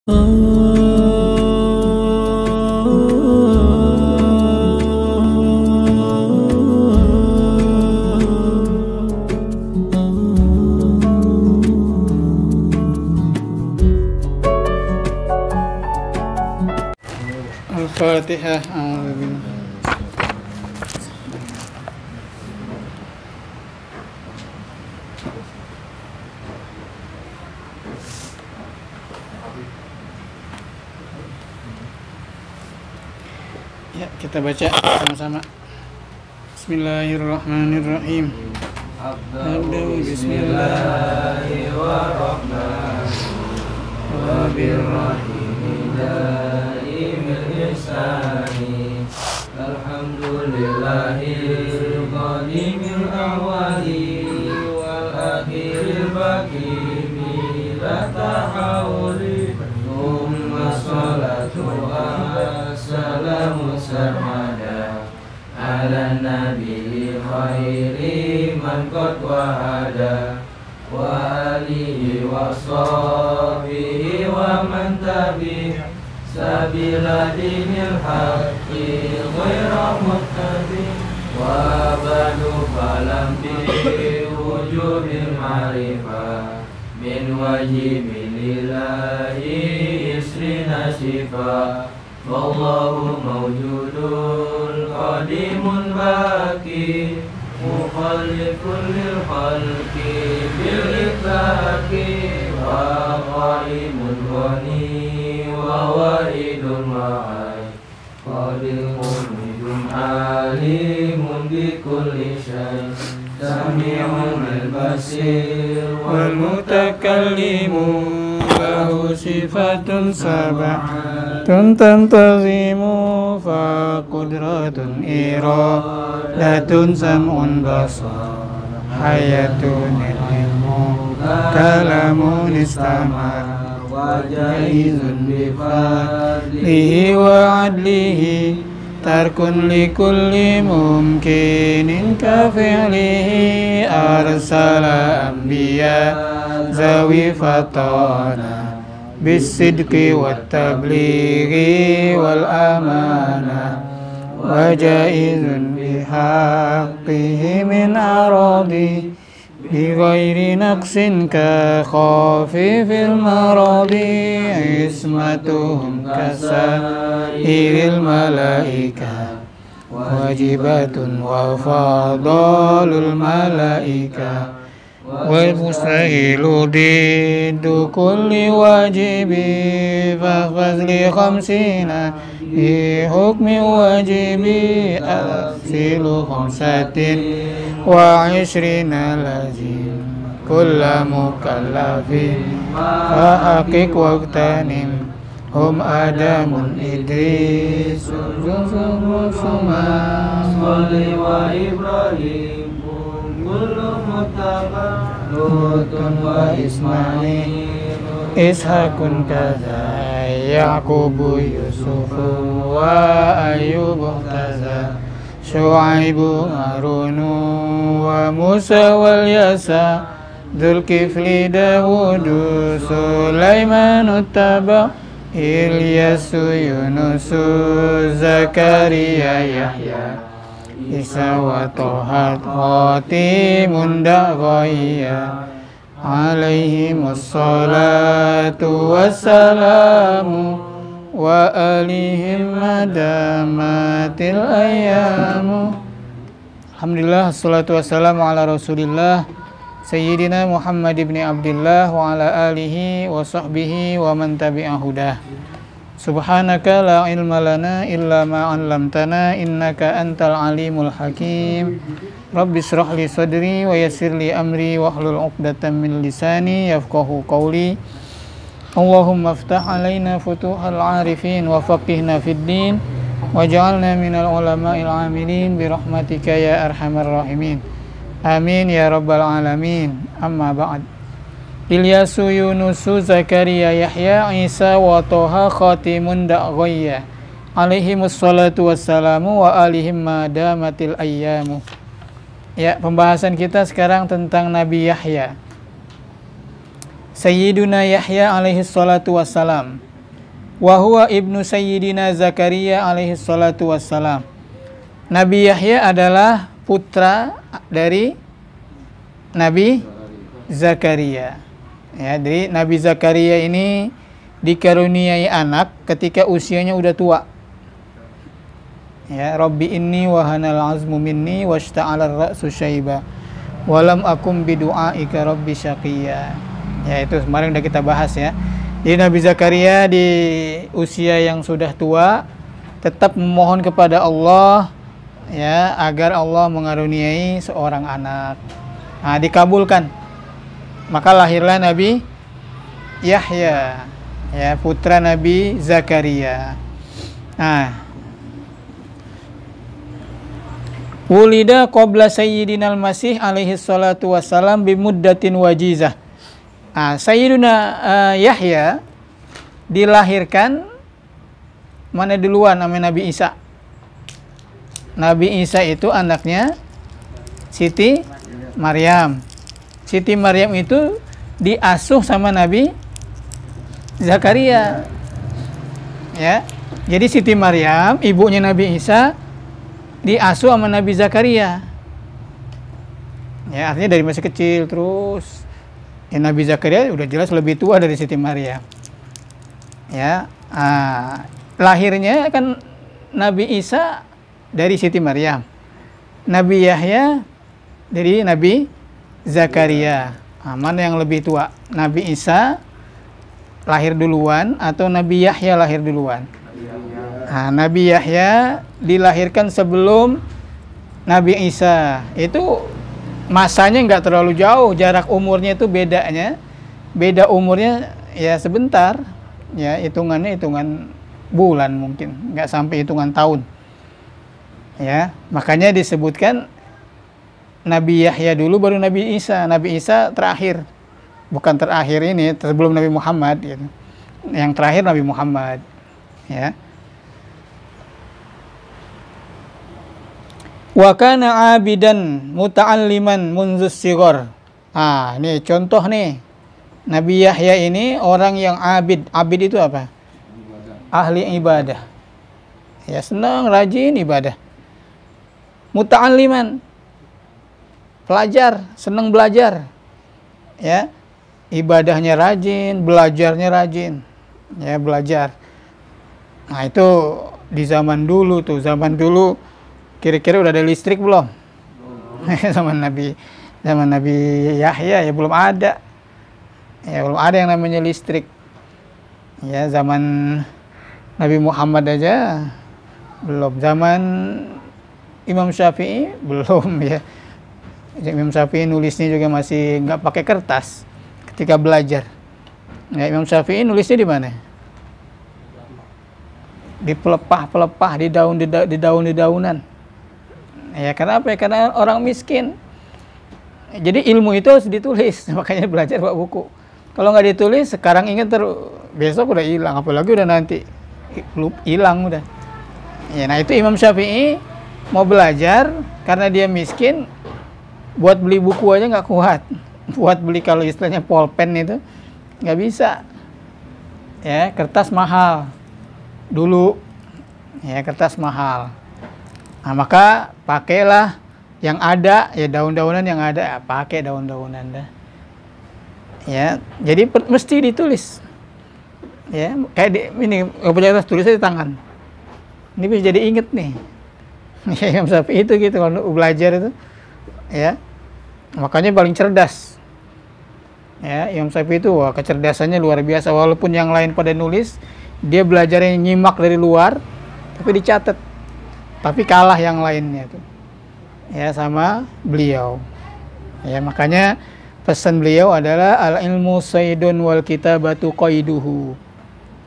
Al-Fatihah. Ya, kita baca sama-sama. Bismillahirrahmanirrahim. Abda'u bismillahirrahmanirrahim. Alhamdulillahil qadimil awwali wal akhiril baqi bila tahawuli. Thumma salatu wassalamu sarmada ala nabi khairi man qad wahada wa alihi wa sahbihi wa man tabi'a sabila dinil haqqi ghaira muttabi wa ba'du falam bi wujubil ma'rifah min wajibilillahi isri nasifa wallahu mawjudun qadimun baqi mukhallifun lil khalqi bil itlaqi wa qaimun ghani wa wahidun ma'ai qadir mumidun alimun bi kulli syai sami'un al-basir wal mutakallimu lahu sifatun sab'atun tantazimu fa qudratun iradatun sam'un basar hayatun ilmu kalamun istamar wa jaizun bi fadlihi wa adlihi tarkun likulli mumkinin ka fi'lihi arsala anbiya zawi fatana bisidqi wat tablighi wal amanah wa jaizun bihaqqihi min aradi bighairi naqsin ka khafifil maradi ismatuhum kasairil malaika wajibatun wa fadalul malaika wal mustahilu diddu kulli wajibi fafazli khamsina bi hukmi wajibi asilu khamsatin wa ishrina lazim kulla mukallafin fa haqiq waqtanim hum adamun idris suma sholli wa ibrahim kullu muttaba lutun wa ismail ishakun kaza yaqubu yusufu wa ayyubu kaza syu'aibu harunu wa musa wal yasa dzulkifli dawudu sulaimanu taba ilyasu yunusu zakaria yahya isa wa tohat khatimun da'ghaya alaihimus salatu wassalamu wa alihim madamatil ayyamu. Alhamdulillah, assalatu wassalamu ala rasulillah Sayyidina Muhammad ibn Abdillah wa ala alihi wa sahbihi wa man tabi'ahudah. Subhanaka la ilma lana illa ma 'allamtana innaka antal alimul hakim. Rabbi shrah li sadri wa yassir li amri wahlul 'uqdatam min lisani yafqahu qawli. Allahumma aftah alaina futuhal arifin wa faqihna fid din waj'alna minal ulama'il amilin bi rahmatika ya arhamar rahimin. Amin ya rabbal alamin. Amma ba'd. Ilyasu Yunusu Zakaria Yahya Isa wa Toha Khatimun Da'ghaya alaihimus salatu wassalamu wa alihim madamatil ayyamu. Ya, pembahasan kita sekarang tentang Nabi Yahya. Sayyiduna Yahya alaihi salatu wassalam. wa huwa ibnu sayyidina Zakaria alaihi salatu wassalam. Nabi Yahya adalah putra dari Nabi Zakaria. Ya, jadi Nabi Zakaria ini dikaruniai anak ketika usianya udah tua. Ya, Rabbi inni wahanal azmu minni washta'ala ra'su syaiba walam akum bidu'aika rabbi syaqiyya. Ya, itu kemarin udah kita bahas ya. Jadi Nabi Zakaria di usia yang sudah tua tetap memohon kepada Allah ya agar Allah mengaruniai seorang anak. Nah, dikabulkan. Maka lahirlah Nabi Yahya, ya, putra Nabi Zakaria. Nah, wulida qabla sayyidina al-Masih alaihi salatu wassalam bimuddatin wajizah. Nah, Sayyiduna Yahya dilahirkan mana duluan sama Nabi Isa? Nabi Isa itu anaknya Siti Maryam. Siti Maryam itu diasuh sama Nabi Zakaria. Ya. Jadi Siti Maryam, ibunya Nabi Isa, diasuh sama Nabi Zakaria. Ya, artinya dari masih kecil terus. Ya, Nabi Zakaria udah jelas lebih tua dari Siti Maryam. Ya, lahirnya kan Nabi Isa dari Siti Maryam. Nabi Yahya dari Nabi Zakaria. Mana yang lebih tua? Nabi Isa lahir duluan atau Nabi Yahya lahir duluan? Nabi Yahya dilahirkan sebelum Nabi Isa. Itu masanya nggak terlalu jauh, jarak umurnya itu beda umurnya ya sebentar, ya hitungannya hitungan bulan mungkin, nggak sampai hitungan tahun. Ya, makanya disebutkan Nabi Yahya dulu baru Nabi Isa. Nabi Isa terakhir, bukan terakhir ini sebelum Nabi Muhammad gitu. Yang terakhir Nabi Muhammad. Ya. Wa kana abidan muta'alliman munzus sighar. Ini contoh nih. Nabi Yahya ini orang yang abid. Abid itu apa? Ahli ibadah. Ya, senang, rajin ibadah. Muta'alliman. Pelajar, senang belajar. Ya. Ibadahnya rajin, belajarnya rajin. Ya, belajar. Nah, itu di zaman dulu tuh, zaman dulu kira-kira udah ada listrik belum? Zaman Nabi Yahya ya belum ada. Ya belum ada yang namanya listrik. Ya zaman Nabi Muhammad aja belum. Zaman Imam Syafi'i belum ya. Imam Syafi'i nulisnya juga masih nggak pakai kertas ketika belajar. Ya, Imam Syafi'i nulisnya di mana? Di pelepah-pelepah, di daun-daunan. Ya, karena apa ya? Karena orang miskin. Jadi ilmu itu harus ditulis, makanya belajar bawa buku. Kalau nggak ditulis, sekarang ingat besok udah hilang, apalagi udah nanti hilang udah. Ya, nah itu Imam Syafi'i mau belajar karena dia miskin, buat beli buku aja nggak kuat. Buat beli kalau istilahnya pulpen itu nggak bisa. Ya, kertas mahal dulu. Ya, kertas mahal. Nah, maka pakailah yang ada, ya daun-daunan yang ada, ya, pakai daun-daunan dah. Ya, jadi mesti ditulis. Ya, kayak ini punya kertas tulisnya di tangan. Ini bisa jadi inget nih. Ya, Imam Syafi'i itu gitu kalau belajar itu. Ya. Makanya paling cerdas. Ya, Imam Syafi'i itu wah, kecerdasannya luar biasa, walaupun yang lain pada nulis, dia belajarnya nyimak dari luar, tapi dicatat. Tapi kalah yang lainnya tuh. Ya, sama beliau. Ya, makanya pesan beliau adalah al-ilmu saydun wal kitabatu qaiduhu.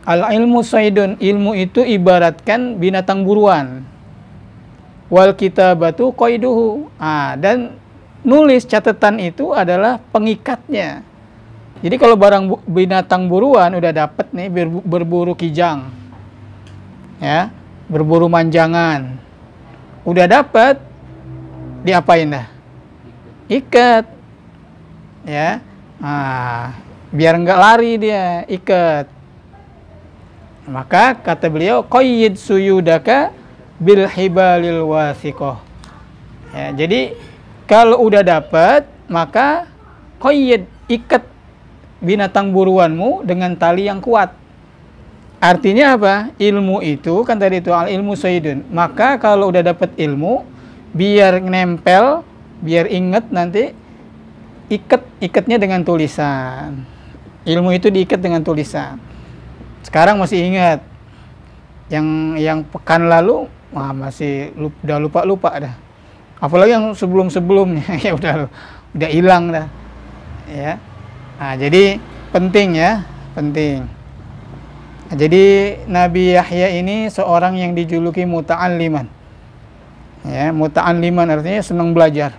Al-ilmu saydun, ilmu itu ibaratkan binatang buruan. Wal kitabatu qaiduhu. Dan nulis catatan itu adalah pengikatnya. Jadi kalau barang binatang buruan udah dapet nih berburu kijang. Ya, berburu manjangan. Udah dapat, diapain dah? Ikat. Ya. Biar nggak lari dia, ikat. Maka kata beliau, qayyid suyudaka bil hibalil wathiqah. Ya, jadi kalau udah dapat, maka qayyid, ikat binatang buruanmu dengan tali yang kuat. Artinya apa? Ilmu itu kan tadi itu al ilmu sayyidun. Maka kalau udah dapat ilmu, biar nempel, biar inget nanti, ikatnya dengan tulisan. Ilmu itu diikat dengan tulisan. Sekarang masih ingat. Yang pekan lalu, wah masih udah lupa dah. Apalagi yang sebelum-sebelumnya ya udah hilang dah. Ya. Nah, jadi penting ya, penting. Nah, jadi Nabi Yahya ini seorang yang dijuluki muta'alliman. Ya, muta'alliman artinya senang belajar.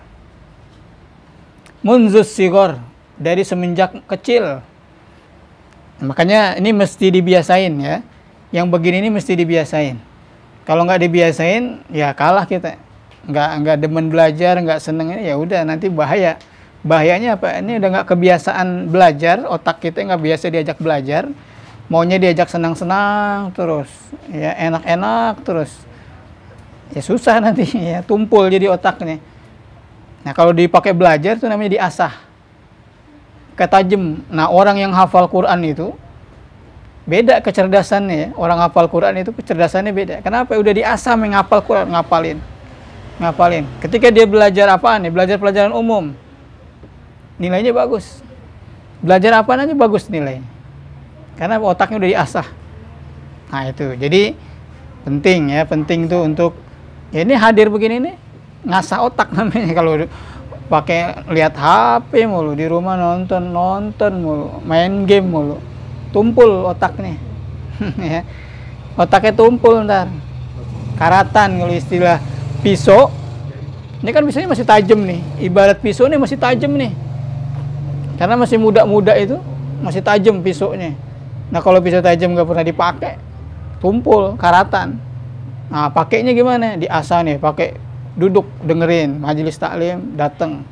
Munzus sigor, dari semenjak kecil. Makanya ini mesti dibiasain ya. Yang begini ini mesti dibiasain. Kalau nggak dibiasain, ya kalah kita. Nggak demen belajar, nggak seneng ini, ya udah nanti bahaya. Bahayanya apa? Ini udah nggak kebiasaan belajar, otak kita nggak biasa diajak belajar. Maunya diajak senang-senang terus, ya enak-enak terus. Ya susah nanti, ya tumpul jadi otaknya. Nah kalau dipakai belajar itu namanya diasah. Ketajem. Nah orang yang hafal Quran itu beda kecerdasannya ya. Orang hafal Quran itu kecerdasannya beda. Kenapa? Udah diasah menghafal Quran, ngapalin. Ketika dia belajar apaan nih? Belajar pelajaran umum, nilainya bagus. Belajar apaan aja bagus nilainya. Karena otaknya udah diasah. Nah itu. Jadi penting ya, penting tuh untuk ya ini hadir begini nih ngasah otak namanya. Kalau pakai lihat HP mulu di rumah, nonton mulu, main game mulu, tumpul otaknya. Ya. Otaknya tumpul ntar. Karatan kalau istilah pisau. Ini kan pisaunya masih tajam nih. Ibarat pisau ini masih tajam nih. Karena masih muda-muda itu masih tajam pisaunya. Nah kalau pisau tajam nggak pernah dipakai, tumpul, karatan. Nah pakainya gimana? Diasah nih, pakai duduk dengerin majelis taklim, datang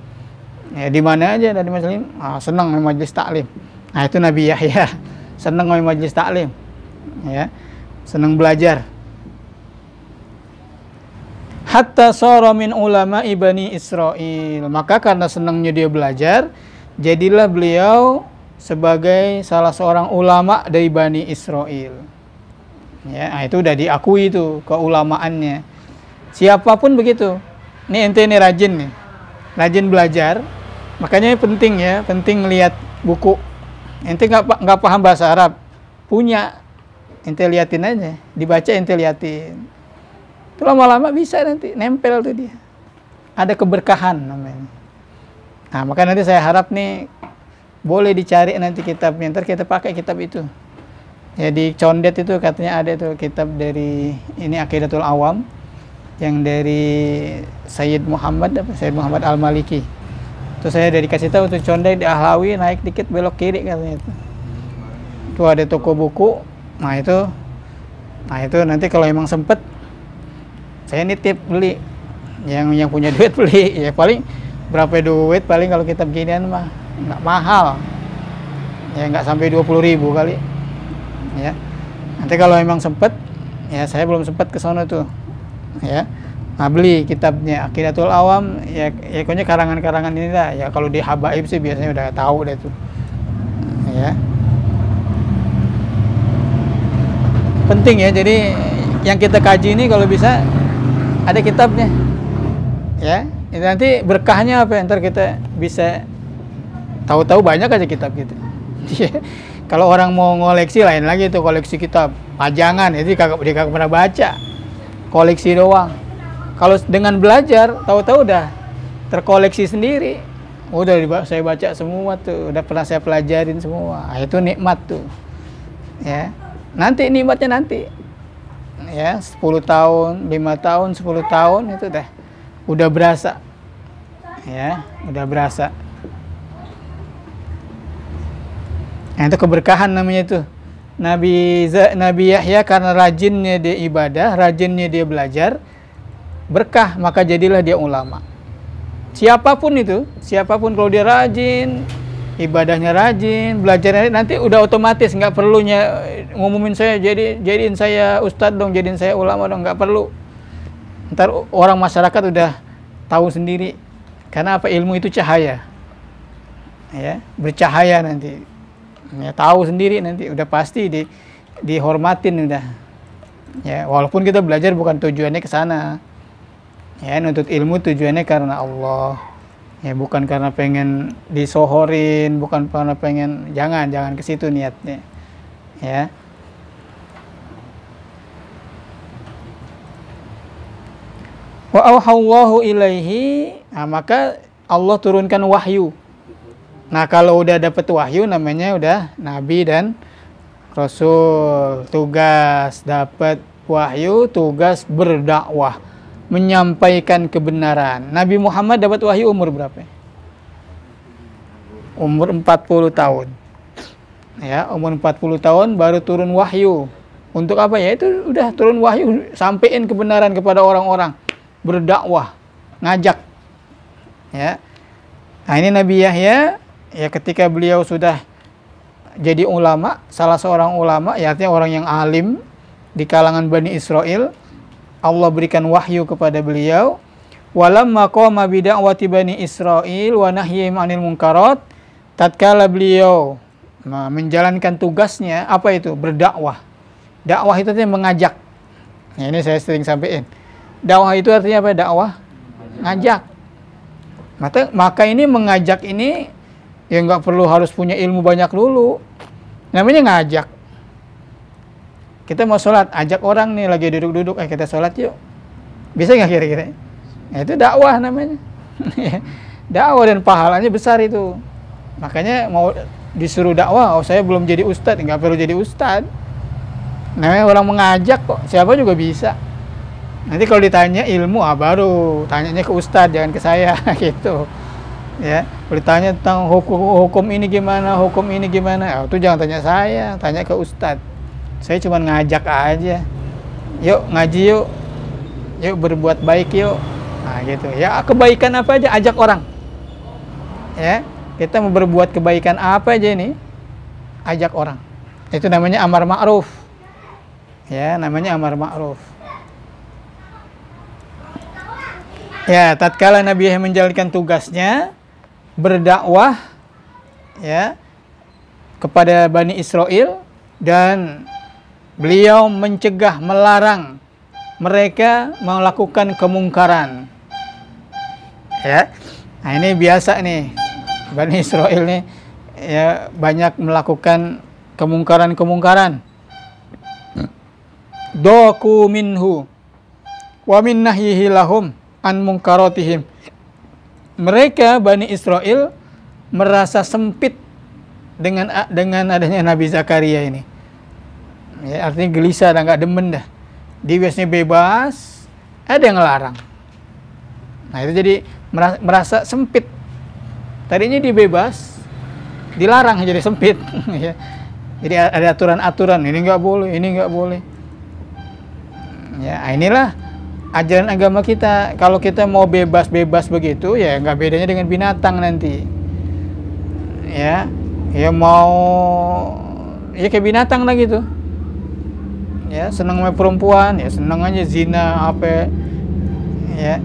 ya di mana aja dari majelis senang majelis taklim. Nah itu Nabi Yahya senang majelis taklim, ya senang belajar. Hatta sara min ulama Bani Israil, maka karena senangnya dia belajar, jadilah beliau sebagai salah seorang ulama dari Bani Israil. Ya, nah itu udah diakui itu keulamaannya. Siapapun begitu. Ini ente ini rajin nih. Rajin belajar. Makanya penting ya, penting lihat buku. Ente nggak paham bahasa Arab, punya. Ente liatin aja, dibaca ente liatin. Itu lama-lama bisa nanti nempel tuh dia. Ada keberkahan namanya. Nah, maka nanti saya harap nih boleh dicari nanti kitabnya, ntar kita pakai kitab itu. Ya di Condet itu katanya ada tuh kitab dari ini Aqidatul Awam yang dari Sayyid Muhammad Al-Maliki. Terus saya dari kasih tahu tuh Condet di Ahlawi, naik dikit belok kiri katanya itu. Itu ada toko buku. Nah itu nanti kalau emang sempet saya nitip beli. Yang punya duit beli. Ya paling berapa duit paling kalau kitab ginian mah nggak mahal. Ya nggak sampai 20.000 kali. Ya. Nanti kalau emang sempet, ya saya belum sempet ke sana tuh. Ya. Nah, beli kitabnya Aqidatul Awam, ya pokoknya karangan-karangan ini lah. Ya kalau di Habaib sih biasanya udah tahu deh tuh. Ya. Penting ya, jadi yang kita kaji ini kalau bisa ada kitabnya. Ya, itu nanti berkahnya apa? Ntar kita bisa tahu-tahu banyak aja kitab gitu. Kalau orang mau ngoleksi lain lagi tuh, koleksi kitab pajangan, itu dia kagak pernah baca, koleksi doang. Kalau dengan belajar, tahu-tahu udah terkoleksi sendiri, udah saya baca semua tuh, udah pernah saya pelajarin semua. Nah, itu nikmat tuh, ya. Nanti nikmatnya nanti, ya 10 tahun, 5 tahun, 10 tahun itu udah berasa, ya, udah berasa. Nah, itu keberkahan namanya itu. Nabi Yahya karena rajinnya dia ibadah, rajinnya dia belajar, berkah, maka jadilah dia ulama. Siapapun itu, siapapun kalau dia rajin, ibadahnya rajin, belajarnya nanti udah otomatis, nggak perlunya ngumumin saya jadiin saya ustadz dong, jadiin saya ulama dong, nggak perlu. Ntar orang masyarakat udah tahu sendiri. Karena apa? Ilmu itu cahaya, ya, bercahaya nanti, ya, tahu sendiri nanti, udah pasti dihormatin udah, ya, walaupun kita belajar bukan tujuannya ke sana, ya, nuntut ilmu tujuannya karena Allah, ya, bukan karena pengen disohorin, bukan karena pengen, jangan ke situ niatnya, ya. Wa auhallahu ilaihi, nah, maka Allah turunkan wahyu. Nah, kalau udah dapat wahyu namanya udah nabi dan rasul. Tugas dapat wahyu, tugas berdakwah, menyampaikan kebenaran. Nabi Muhammad dapat wahyu umur berapa? Umur 40 tahun. Ya, umur 40 tahun baru turun wahyu. Untuk apa ya? Itu udah turun wahyu, sampein kebenaran kepada orang-orang. Berdakwah, ngajak, ya. Nah, ini Nabi Yahya, ya, ketika beliau sudah jadi ulama, salah seorang ulama, ya, artinya orang yang alim di kalangan Bani Israel, Allah berikan wahyu kepada beliau. Walamma qama bi da'wati Bani Israil wa nahyihim 'anil munkarat, tatkala beliau menjalankan tugasnya, apa itu? Berdakwah. Dakwah itu artinya mengajak. Nah, ini saya sering sampaikan. Dakwah itu artinya apa? Dakwah ngajak. Maka ini mengajak ini ya nggak perlu harus punya ilmu banyak dulu. Namanya ngajak. Kita mau sholat, ajak orang nih lagi duduk-duduk, kita sholat yuk. Bisa nggak kira-kira? Ya, itu dakwah namanya. Dakwah dan pahalanya besar itu. Makanya mau disuruh dakwah, saya belum jadi ustadz, nggak perlu jadi ustadz. Namanya orang mengajak kok, siapa juga bisa. Nanti kalau ditanya ilmu, baru tanyanya ke ustadz, jangan ke saya, gitu. Ya, kalau ditanya tentang hukum ini gimana, itu jangan tanya saya, tanya ke ustadz. Saya cuma ngajak aja. Yuk ngaji yuk, yuk berbuat baik yuk. Nah, gitu. Ya, kebaikan apa aja ajak orang. Ya, kita mau berbuat kebaikan apa aja ini, ajak orang. Itu namanya amar ma'ruf. Ya, namanya amar ma'ruf. Ya, tatkala Nabi Yahya menjalankan tugasnya berdakwah, ya, kepada Bani Israel, dan beliau mencegah, melarang mereka melakukan kemungkaran. Ya. Nah, ini biasa nih. Bani Israel nih, ya, banyak melakukan kemungkaran. Doku minhu wa min nahyihi lahum an munkaratihim. Mereka Bani Israel merasa sempit dengan adanya Nabi Zakaria ini. Ya, artinya gelisah dan nggak demen dah. Dia biasanya bebas, ada yang ngelarang. Nah, itu jadi merasa sempit. Tadinya dia bebas, dilarang jadi sempit. Ya. Jadi ada aturan-aturan, ini nggak boleh, ini nggak boleh. Ya, inilah ajaran agama kita. Kalau kita mau bebas-bebas begitu, ya nggak bedanya dengan binatang nanti. Ya, ya mau, ya kayak binatang lah gitu. Ya, senang sama perempuan, ya senang aja zina apa, ya.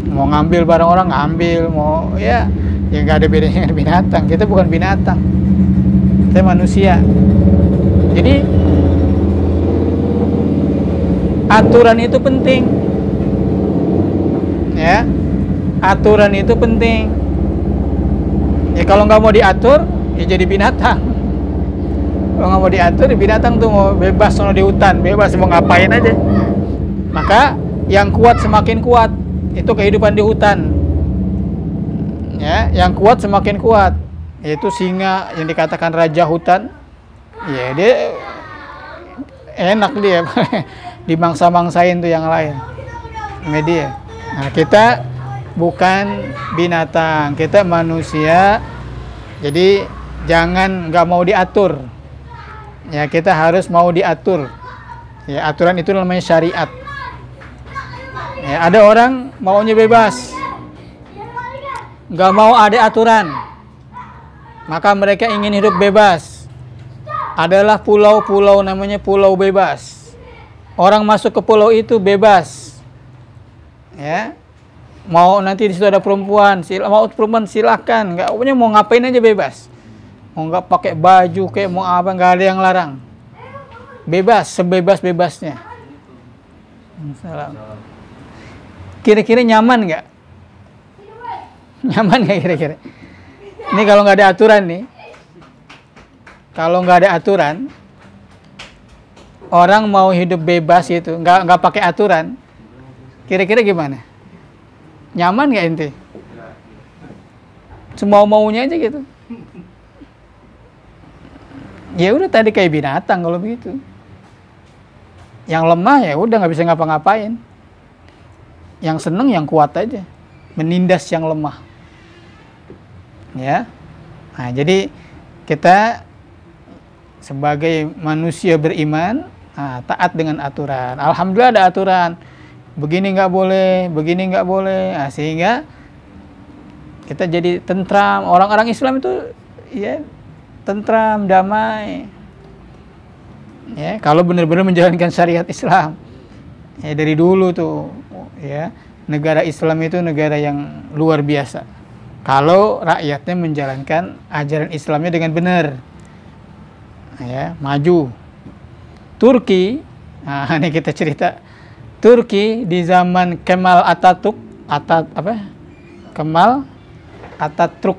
Mau ngambil barang orang ngambil, mau ya nggak ada bedanya dengan binatang. Kita bukan binatang, kita manusia. Jadi aturan itu penting, ya, aturan itu penting. Ya, kalau nggak mau diatur, ya jadi binatang. Kalau nggak mau diatur, ya binatang tuh mau bebas sono di hutan, bebas mau ngapain aja. Maka yang kuat semakin kuat, itu kehidupan di hutan. Ya, yang kuat semakin kuat. Yaitu singa yang dikatakan raja hutan. Ya, dia enak dia. Dimangsa-mangsain tuh yang lain. Media. Nah, kita bukan binatang, kita manusia. Jadi jangan nggak mau diatur. Ya, kita harus mau diatur. Ya, aturan itu namanya syariat. Ya, ada orang maunya bebas, nggak mau ada aturan. maka mereka ingin hidup bebas. Adalah pulau-pulau, namanya pulau bebas. Orang masuk ke pulau itu bebas. Ya. Mau nanti di situ ada perempuan, mau perempuan silakan, nggak punya mau ngapain aja bebas. Mau nggak pakai baju kayak mau apa, nggak ada yang larang. Bebas, sebebas-bebasnya. Salam. Kira-kira nyaman nggak? Nyaman nggak kira-kira? Ini kalau nggak ada aturan nih, kalau nggak ada aturan, orang mau hidup bebas itu, nggak pakai aturan, kira-kira gimana? Nyaman nggak ente? Semau-maunya aja gitu. Ya udah tadi kayak binatang kalau begitu. Yang lemah ya udah nggak bisa ngapa-ngapain. Yang seneng yang kuat aja, menindas yang lemah. Ya, nah jadi kita sebagai manusia beriman, taat dengan aturan. Alhamdulillah ada aturan. Begini nggak boleh, begini nggak boleh. Nah, sehingga kita jadi tentram. Orang-orang Islam itu ya tentram, damai. Ya, kalau benar-benar menjalankan syariat Islam. Ya, dari dulu tuh, ya, negara Islam itu negara yang luar biasa. Kalau rakyatnya menjalankan ajaran Islamnya dengan benar. Ya, maju. Turki, nah ini kita cerita. Turki di zaman Kemal Atatürk, Kemal Atatürk,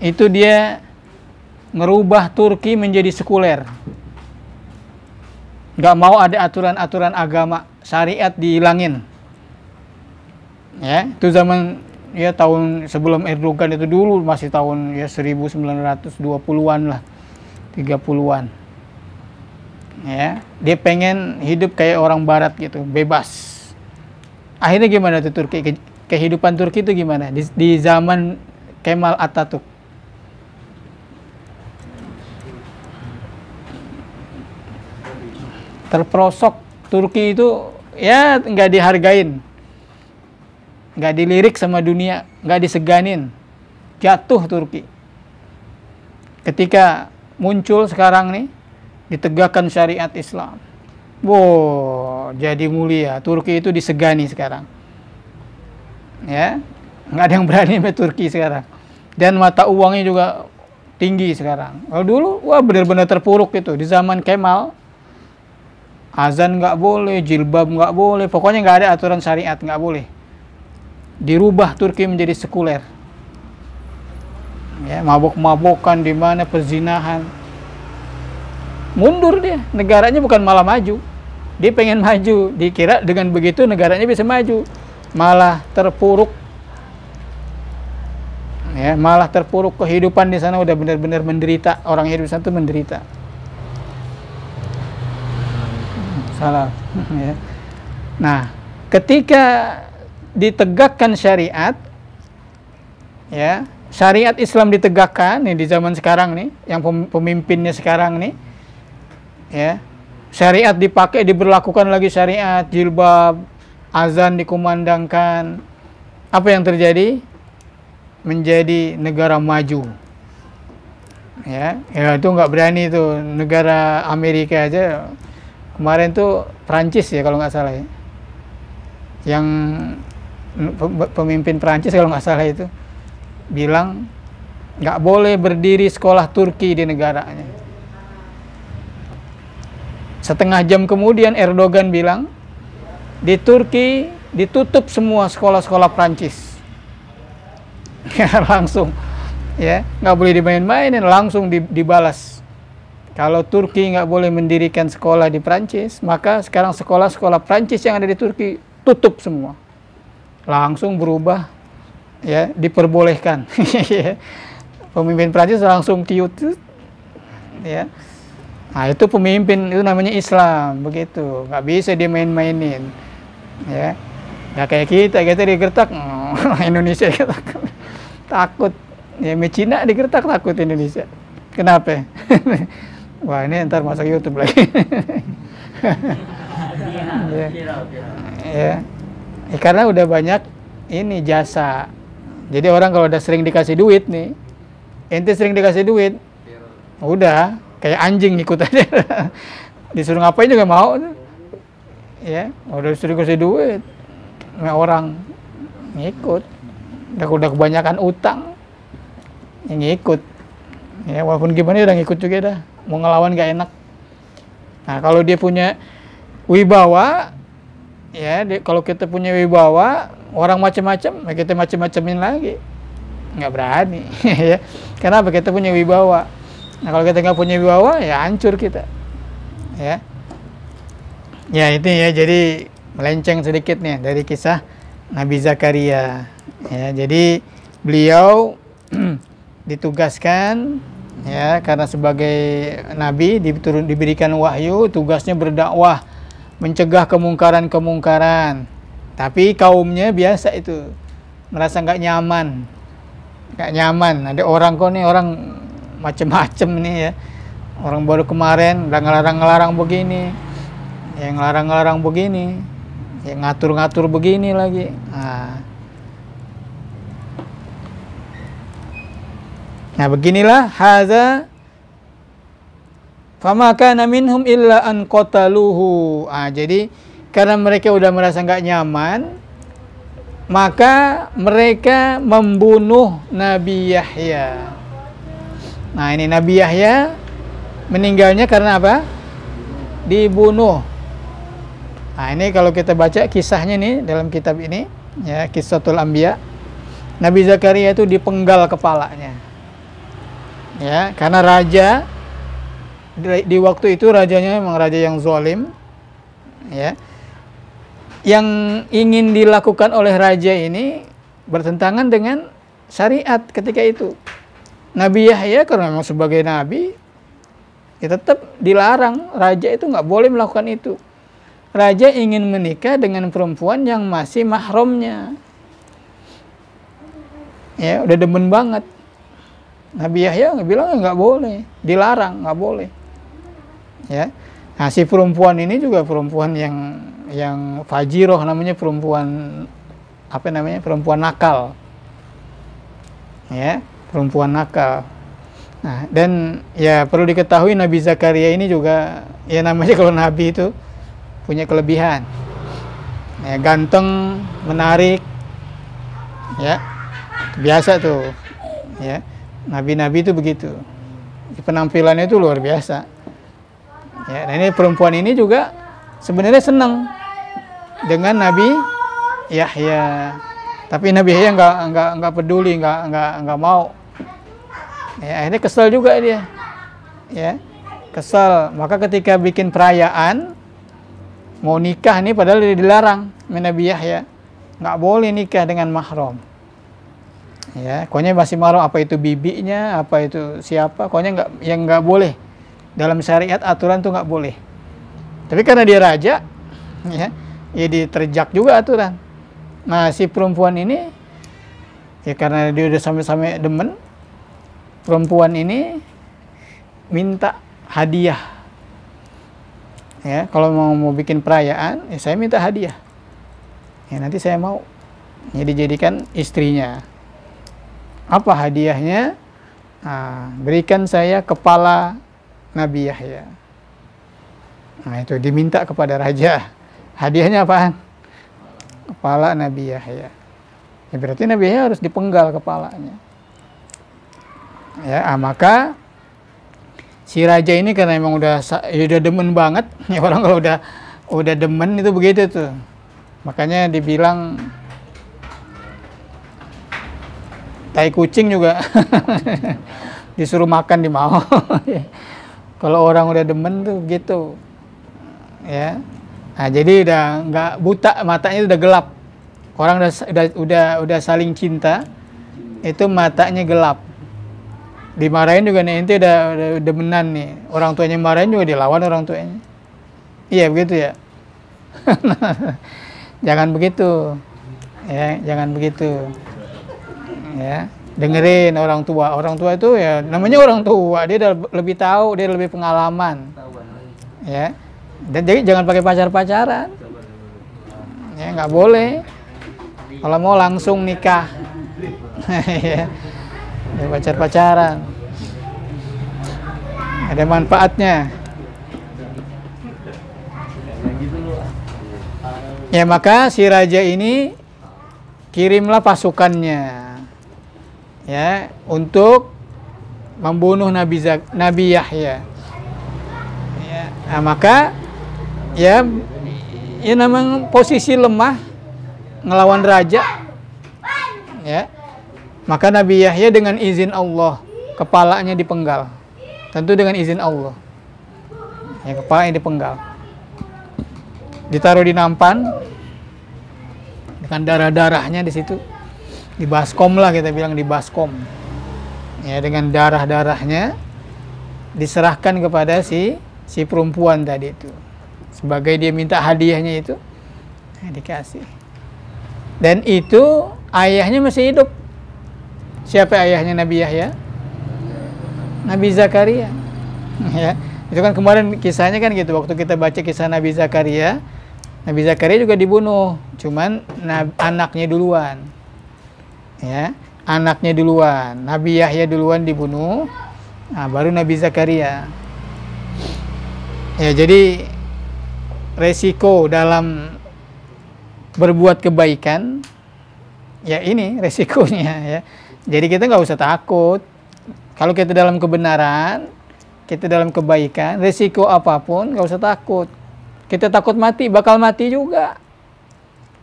itu dia ngerubah Turki menjadi sekuler. Nggak mau ada aturan-aturan agama, syariat dihilangin. Ya, itu zaman ya tahun sebelum Erdogan itu dulu masih tahun ya 1920-an lah, 30-an. Ya, dia pengen hidup kayak orang barat gitu, bebas. Akhirnya gimana tuh Turki? Kehidupan Turki itu gimana di zaman Kemal Atatürk? Terperosok. Turki itu ya nggak dihargain, nggak dilirik sama dunia, nggak diseganin, jatuh Turki. Ketika muncul sekarang nih, ditegakkan syariat Islam, wow, jadi mulia. Turki itu disegani sekarang, ya, nggak ada yang berani sama Turki sekarang. Dan mata uangnya juga tinggi sekarang. Kalau dulu, wah benar-benar terpuruk itu di zaman Kemal. Azan nggak boleh, jilbab nggak boleh, pokoknya nggak ada aturan syariat, nggak boleh. Dirubah Turki menjadi sekuler. Ya, mabok-mabokan di mana, perzinahan. Mundur dia, negaranya bukan malah maju. Dia pengen maju, dikira dengan begitu negaranya bisa maju, malah terpuruk. Ya, malah terpuruk, kehidupan di sana udah benar-benar menderita. Orang hidup di sana itu menderita. Salah. Ya. Nah, ketika ditegakkan syariat, ya, syariat Islam ditegakkan nih di zaman sekarang nih, yang pemimpinnya sekarang nih, ya, syariat dipakai, diberlakukan lagi syariat, jilbab, azan dikumandangkan. Apa yang terjadi? Menjadi negara maju. Ya, ya itu nggak berani tuh negara Amerika aja. Kemarin tuh Prancis ya kalau nggak salah ya, yang pemimpin Prancis kalau nggak salah itu bilang nggak boleh berdiri sekolah Turki di negaranya. Setengah jam kemudian Erdogan bilang di Turki ditutup semua sekolah-sekolah Prancis. Langsung, ya, nggak boleh dimain-mainin, langsung dibalas. Kalau Turki nggak boleh mendirikan sekolah di Prancis, maka sekarang sekolah-sekolah Prancis yang ada di Turki tutup semua. Langsung berubah, ya, diperbolehkan. Pemimpin Prancis langsung tiut, ya. Nah itu pemimpin, itu namanya Islam, begitu. Nggak bisa dia main-mainin, ya. Nggak kayak kita digertak, Indonesia kita takut. Ya, Cina digertak takut Indonesia. Kenapa? Wah, ini ntar masuk YouTube lagi. Ya. Ya. Karena udah banyak ini jasa Jadi orang kalau udah sering dikasih duit nih, ente sering dikasih duit, udah kayak anjing ikut aja. Disuruh ngapain juga mau. Ya, udah disuruh kasih duit, orang ngikut. Udah kebanyakan utang, yang ngikut. Ya, walaupun gimana udah ngikut juga dah. Mau ngelawan gak enak. Nah, kalau dia punya wibawa, ya, kalau kita punya wibawa, orang macam-macam, kita macam-macamin lagi, nggak berani. Ya, kenapa? Kita punya wibawa. Nah, kalau kita nggak punya wibawa, ya hancur kita. Ya, ya itu ya. Jadi melenceng sedikit nih dari kisah Nabi Zakaria. Ya, jadi beliau ditugaskan, ya, karena sebagai nabi diberikan wahyu, tugasnya berdakwah, mencegah kemungkaran-kemungkaran. Tapi kaumnya biasa itu, merasa nggak nyaman. Ada orang kok nih, orang macem-macem nih ya. Orang baru kemarin udah ngelarang-ngelarang begini, yang ngelarang-ngelarang begini, yang ngatur-ngatur begini lagi. Nah beginilah hadza fama kana minhum illa an qataluhu. Jadi karena mereka udah merasa nggak nyaman, maka mereka membunuh Nabi Yahya. Nah ini Nabi Yahya meninggalnya karena apa? Dibunuh. Nah ini kalau kita baca kisahnya nih dalam kitab ini, ya, Qissatul Anbiya, Nabi Zakaria itu dipenggal kepalanya. Ya, karena raja di waktu itu rajanya memang raja yang zalim, ya. Yang ingin dilakukan oleh raja ini bertentangan dengan syariat ketika itu. Nabi Yahya karena memang sebagai nabi, ya tetap dilarang. Raja itu nggak boleh melakukan itu. Raja ingin menikah dengan perempuan yang masih mahramnya. Ya, udah demen banget. Nabi Yahya bilang nggak boleh, dilarang, nggak boleh. Ya, nah si perempuan ini juga perempuan yang fajiroh, namanya perempuan apa namanya, perempuan nakal. Ya, perempuan nakal. Nah, dan ya perlu diketahui Nabi Zakaria ini juga, ya namanya kalau nabi itu punya kelebihan. Ya, ganteng, menarik. Ya, biasa tuh. Ya, nabi-nabi itu begitu. Penampilannya itu luar biasa. Ya, dan ini perempuan ini juga sebenarnya senang dengan Nabi Yahya. Tapi Nabi Yahya nggak peduli, nggak mau. Ya, akhirnya kesal juga dia. Ya, kesal. Maka ketika bikin perayaan mau nikah nih, padahal dilarang Nabi Yahya, nggak boleh nikah dengan mahram. Ya, pokoknya masih mahram, apa itu bibinya, apa itu siapa, pokoknya nggak boleh. Dalam syariat aturan tuh nggak boleh. Tapi karena dia raja, ya diterjak juga aturan. Nah si perempuan ini, ya karena dia udah sampai demen, perempuan ini minta hadiah. Ya, kalau mau bikin perayaan, ya saya minta hadiah. Ya nanti saya mau. Ya dijadikan istrinya. Apa hadiahnya? Nah, berikan saya kepala Nabi Yahya. Nah itu diminta kepada raja. Hadiahnya apaan? Kepala Nabi Yahya. Ya berarti Nabi Yahya harus dipenggal kepalanya. Ya, maka si raja ini karena emang udah demen banget, ya orang kalau udah demen itu begitu tuh. Makanya dibilang tai kucing juga disuruh makan di mau. Kalau orang udah demen tuh gitu. Ya. Nah, jadi udah nggak buta, matanya udah gelap. Orang udah saling cinta, itu matanya gelap. Dimarahin juga nih, ente udah demenan nih. Orang tuanya marahin juga dilawan orang tuanya. Iya begitu ya. Jangan begitu. Ya, jangan begitu. Ya, dengerin orang tua. Orang tua itu ya namanya orang tua, dia udah lebih tahu, dia lebih pengalaman. Ya. Dan jadi jangan pakai pacar-pacaran. Ya, nggak boleh. Kalau mau langsung nikah. Ya, pacar-pacaran. Ada manfaatnya. Ya, maka si raja ini kirimlah pasukannya, ya, untuk membunuh Nabi Yahya. Ya, nah, maka ya memang posisi lemah ngelawan raja. Ya. Maka Nabi Yahya dengan izin Allah kepalanya dipenggal. Tentu dengan izin Allah. Ya, kepalanya dipenggal. Ditaruh di nampan dengan darah-darahnya di situ. Di baskom lah, kita bilang di baskom. Ya, dengan darah-darahnya diserahkan kepada si perempuan tadi itu. Sebagai dia minta hadiahnya itu, dikasih. Dan itu ayahnya masih hidup. Siapa ayahnya Nabi Yahya? Nabi Zakaria. Ya, itu kan kemarin kisahnya kan gitu. Waktu kita baca kisah Nabi Zakaria juga dibunuh. Cuman anaknya duluan. Ya, anaknya duluan. Nabi Yahya duluan dibunuh. Nah, baru Nabi Zakaria. Ya, jadi resiko dalam berbuat kebaikan, ya ini resikonya, ya. Jadi kita nggak usah takut. Kalau kita dalam kebenaran, kita dalam kebaikan, resiko apapun nggak usah takut. Kita takut mati, bakal mati juga.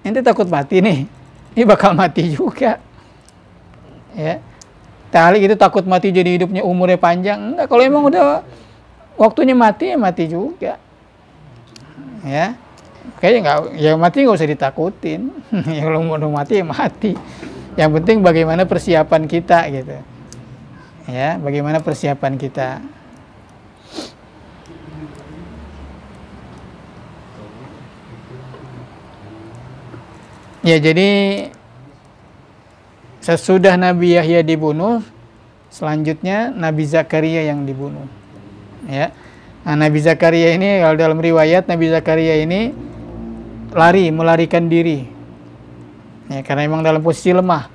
Ente takut mati nih, ini bakal mati juga. Ya, kali itu takut mati jadi hidupnya umurnya panjang. Enggak, kalau emang udah waktunya mati, ya mati juga. Ya, kayaknya nggak, ya mati nggak usah ditakutin. Ya kalau mau mati ya mati. Yang penting bagaimana persiapan kita gitu. Ya, bagaimana persiapan kita. Ya, jadi sesudah Nabi Yahya dibunuh, selanjutnya Nabi Zakaria yang dibunuh. Ya. Nah, Nabi Zakaria ini kalau dalam riwayat Nabi Zakaria ini melarikan diri. Ya, karena memang dalam posisi lemah.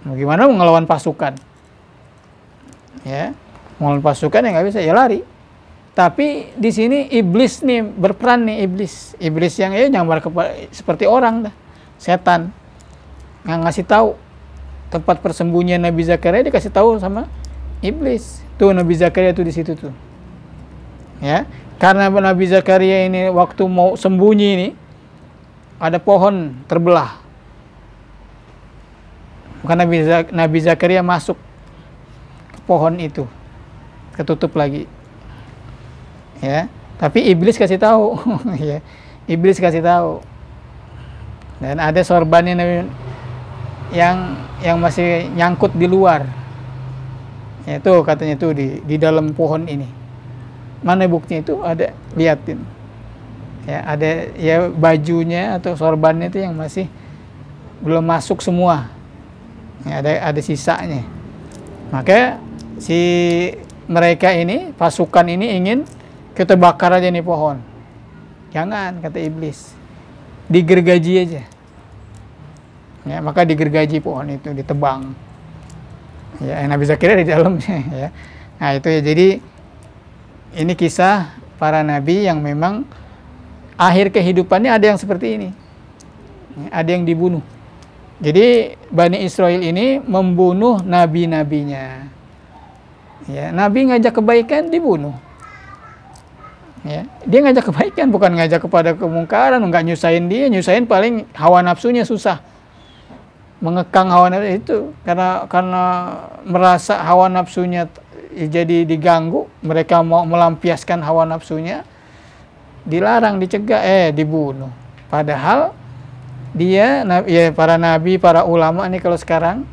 Bagaimana ngelawan pasukan? Ya, ngelawan pasukan ya nggak bisa, ya lari. Tapi di sini iblis nih berperan nih, iblis yang nyamar seperti orang dah, setan. Ngasih tahu tempat persembunyian Nabi Zakaria, dikasih tahu sama iblis. Tuh Nabi Zakaria tuh di situ tuh. Ya, karena Nabi Zakaria ini waktu mau sembunyi ini ada pohon terbelah. Maka Nabi Zakaria masuk ke pohon itu, ketutup lagi. Ya, tapi iblis kasih tahu. Ya, iblis kasih tahu. Dan ada sorbannya yang masih nyangkut di luar. Ya, itu katanya tuh di dalam pohon ini. Mana buktinya itu? Ada, liatin. Ya, ada ya bajunya atau sorbannya itu yang masih belum masuk semua. Ya, ada sisanya. Maka si mereka ini, pasukan ini ingin kita bakar aja nih pohon. Jangan, kata iblis. Digergaji aja. Ya, maka digergaji pohon itu, ditebang. Ya, Nabi Zakaria di dalamnya. Ya. Nah, itu ya, jadi ini kisah para nabi yang memang akhir kehidupannya ada yang seperti ini. Ya, ada yang dibunuh. Jadi Bani Israel ini membunuh nabi-nabinya. Ya, nabi ngajak kebaikan dibunuh. Ya, dia ngajak kebaikan, bukan ngajak kepada kemungkaran, nggak nyusahin dia, nyusahin paling hawa nafsunya susah. Mengekang hawa nafsu itu karena merasa hawa nafsunya jadi diganggu, mereka mau melampiaskan hawa nafsunya, dilarang, dicegah, dibunuh. Padahal dia, ya para nabi, para ulama nih kalau sekarang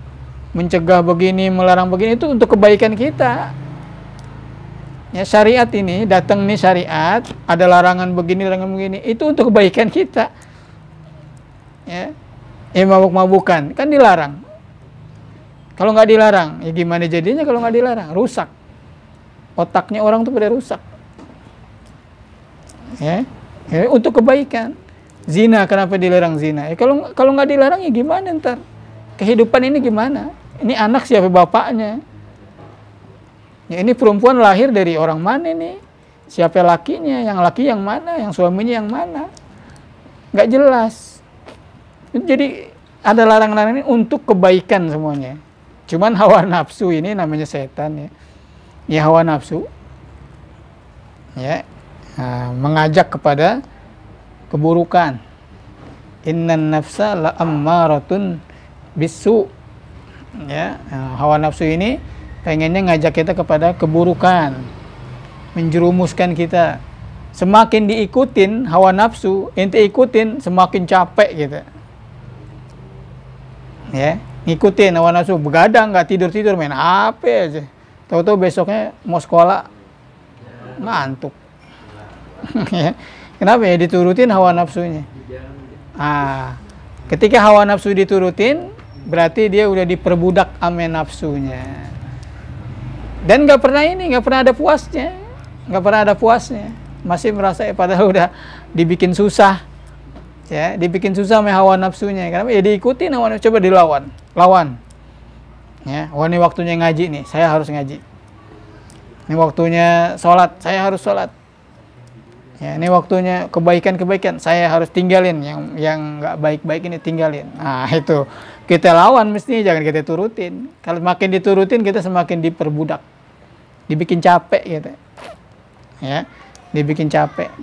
mencegah begini, melarang begini itu untuk kebaikan kita. Ya, syariat ini datang nih, syariat ada larangan begini, itu untuk kebaikan kita. Ya, mabuk-mabukan kan dilarang. Kalau nggak dilarang, ya gimana jadinya kalau nggak dilarang? Rusak. Otaknya orang tuh pada rusak. Ya, untuk kebaikan. Zina, kenapa dilarang zina? Ya, kalau nggak dilarang ya gimana ntar? kehidupan ini gimana? Ini anak siapa bapaknya? Ya, ini perempuan lahir dari orang mana nih? Siapa lakinya? Yang laki yang mana? Yang suaminya yang mana? Nggak jelas. Jadi ada larang-larang ini untuk kebaikan semuanya. Cuman hawa nafsu ini namanya setan ya. Ya hawa nafsu. Ya. Mengajak kepada keburukan. Innan nafsa la ammaratun bisu. Ya, hawa nafsu ini pengennya ngajak kita kepada keburukan, menjerumuskan kita. Semakin diikutin hawa nafsu, ente ikutin semakin capek gitu. Ya, ngikutin hawa nafsu, begadang nggak tidur main HP aja. Tahu-tahu besoknya mau sekolah ngantuk. Ya. Kenapa ya? Diturutin hawa nafsunya. Ketika hawa nafsu diturutin, berarti dia udah diperbudak ame nafsunya. Dan nggak pernah ada puasnya, masih merasa padahal udah dibikin susah, ya, dibikin susah sama hawa nafsunya. Kenapa? Ya diikutin hawa nafsu, coba lawan. Ya, ini waktunya ngaji nih, saya harus ngaji. Ini waktunya sholat, saya harus sholat. Ya, ini waktunya kebaikan, saya harus tinggalin yang nggak baik-baik ini tinggalin. Nah, itu kita lawan mestinya, jangan kita turutin. Kalau makin diturutin kita semakin diperbudak, dibikin capek gitu. Ya, dibikin capek.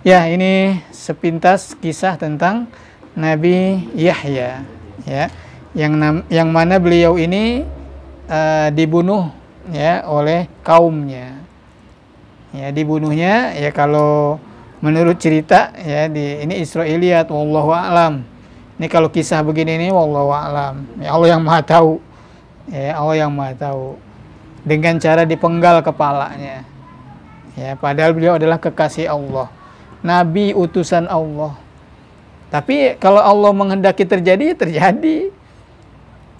Ya, ini sepintas kisah tentang Nabi Yahya, ya, yang mana beliau ini dibunuh ya oleh kaumnya. Ya, dibunuhnya ya kalau menurut cerita ya ini Israiliyat, wallahu a'lam. Ini kalau kisah begini ini wallahu a'lam. Ya Allah yang Maha tahu. Ya Allah yang Maha tahu. Dengan cara dipenggal kepalanya. Ya, padahal beliau adalah kekasih Allah. Nabi utusan Allah. Tapi kalau Allah menghendaki terjadi, ya terjadi.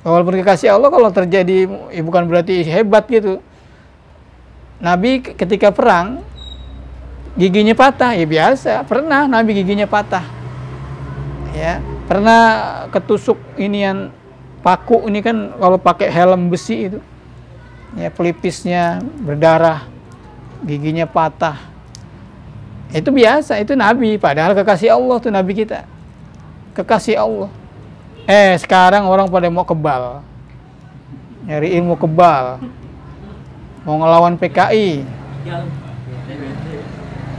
Walaupun kekasih Allah, kalau terjadi ya bukan berarti hebat gitu. Nabi ketika perang giginya patah, ya biasa. Pernah Nabi giginya patah, ya. Pernah ketusuk inian paku ini kan kalau pakai helm besi itu, ya pelipisnya berdarah, giginya patah. Itu biasa, itu Nabi. Padahal kekasih Allah tuh Nabi kita, kekasih Allah. Sekarang orang pada mau kebal, nyari ilmu kebal. Mau ngelawan PKI,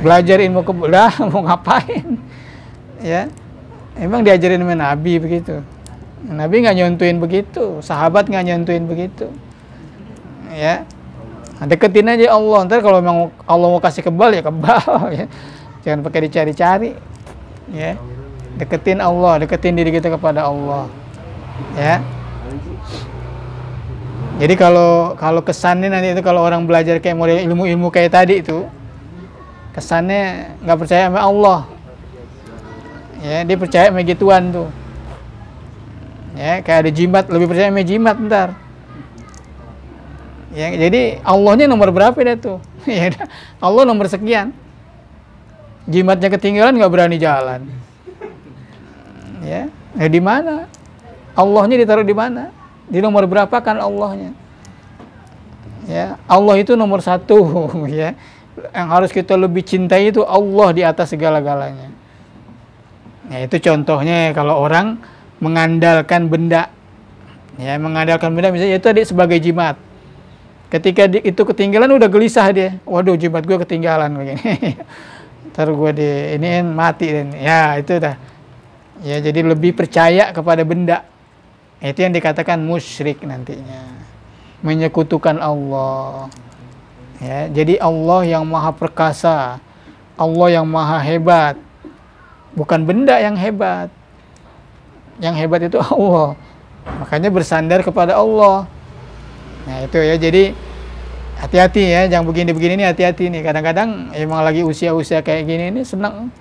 belajar ilmu kebal, mau ngapain? Ya, emang diajarin sama Nabi begitu. Nabi nggak nyontuin begitu, sahabat nggak nyontuin begitu. Ya, deketin aja Allah. Ntar kalau memang Allah mau kasih kebal ya kebal. Ya. Jangan pakai dicari-cari. Ya, deketin Allah, deketin diri kita kepada Allah. Ya. Jadi kalau kesannya nanti itu kalau orang belajar kayak model ilmu-ilmu kayak tadi itu, kesannya nggak percaya sama Allah. Ya, dia percaya sama gituan tuh. Ya, kayak ada jimat, lebih percaya sama jimat ntar. Ya, jadi Allahnya nomor berapa dah tuh? Ya, Allah nomor sekian. Jimatnya ketinggalan nggak berani jalan. Ya, di mana? Allahnya ditaruh di mana? Di nomor berapa kan Allahnya? Ya, Allah itu nomor satu, ya. Yang harus kita lebih cintai itu Allah di atas segala-galanya. Ya, itu contohnya kalau orang mengandalkan benda. Ya, mengandalkan benda misalnya itu tadi sebagai jimat. Ketika itu ketinggalan udah gelisah dia. Waduh, jimat gue ketinggalan begini. Ntar gue iniin mati dan ya itu dah. Ya, jadi lebih percaya kepada benda. Itu yang dikatakan musyrik nantinya, menyekutukan Allah. Ya, jadi Allah yang maha perkasa, Allah yang maha hebat, bukan benda yang hebat. Yang hebat itu Allah. Makanya bersandar kepada Allah. Nah itu ya, jadi hati-hati ya, jangan begini-begini nih, hati-hati nih. Kadang-kadang emang lagi usia-usia kayak gini ini senang.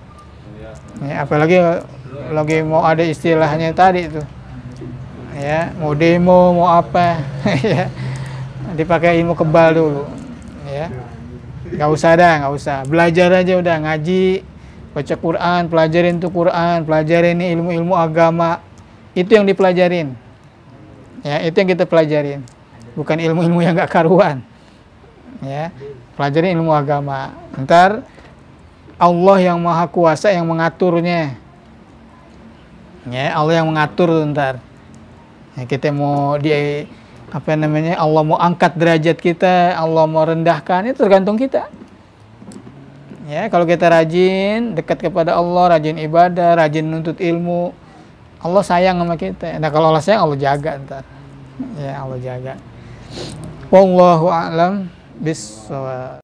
Ya, apalagi lagi mau ada istilahnya tadi itu. Ya, mau demo, mau apa, ya, dipakai ilmu kebal dulu, ya, nggak usah, belajar aja udah, ngaji, baca Quran, pelajarin tuh Quran, pelajarin ini ilmu-ilmu agama, Itu yang dipelajarin. Ya, itu yang kita pelajarin. Bukan ilmu-ilmu yang gak karuan. Ya, pelajarin ilmu agama. Ntar Allah yang Maha Kuasa yang mengaturnya. Ya, Allah yang mengatur ntar. Ya, kita mau Allah mau angkat derajat kita, Allah mau rendahkan, itu tergantung kita. Ya, kalau kita rajin, dekat kepada Allah, rajin ibadah, rajin nuntut ilmu, Allah sayang sama kita. Nah, kalau Allah sayang, Allah jaga ntar. Ya, Allah jaga. Wallahu a'lam bishawab.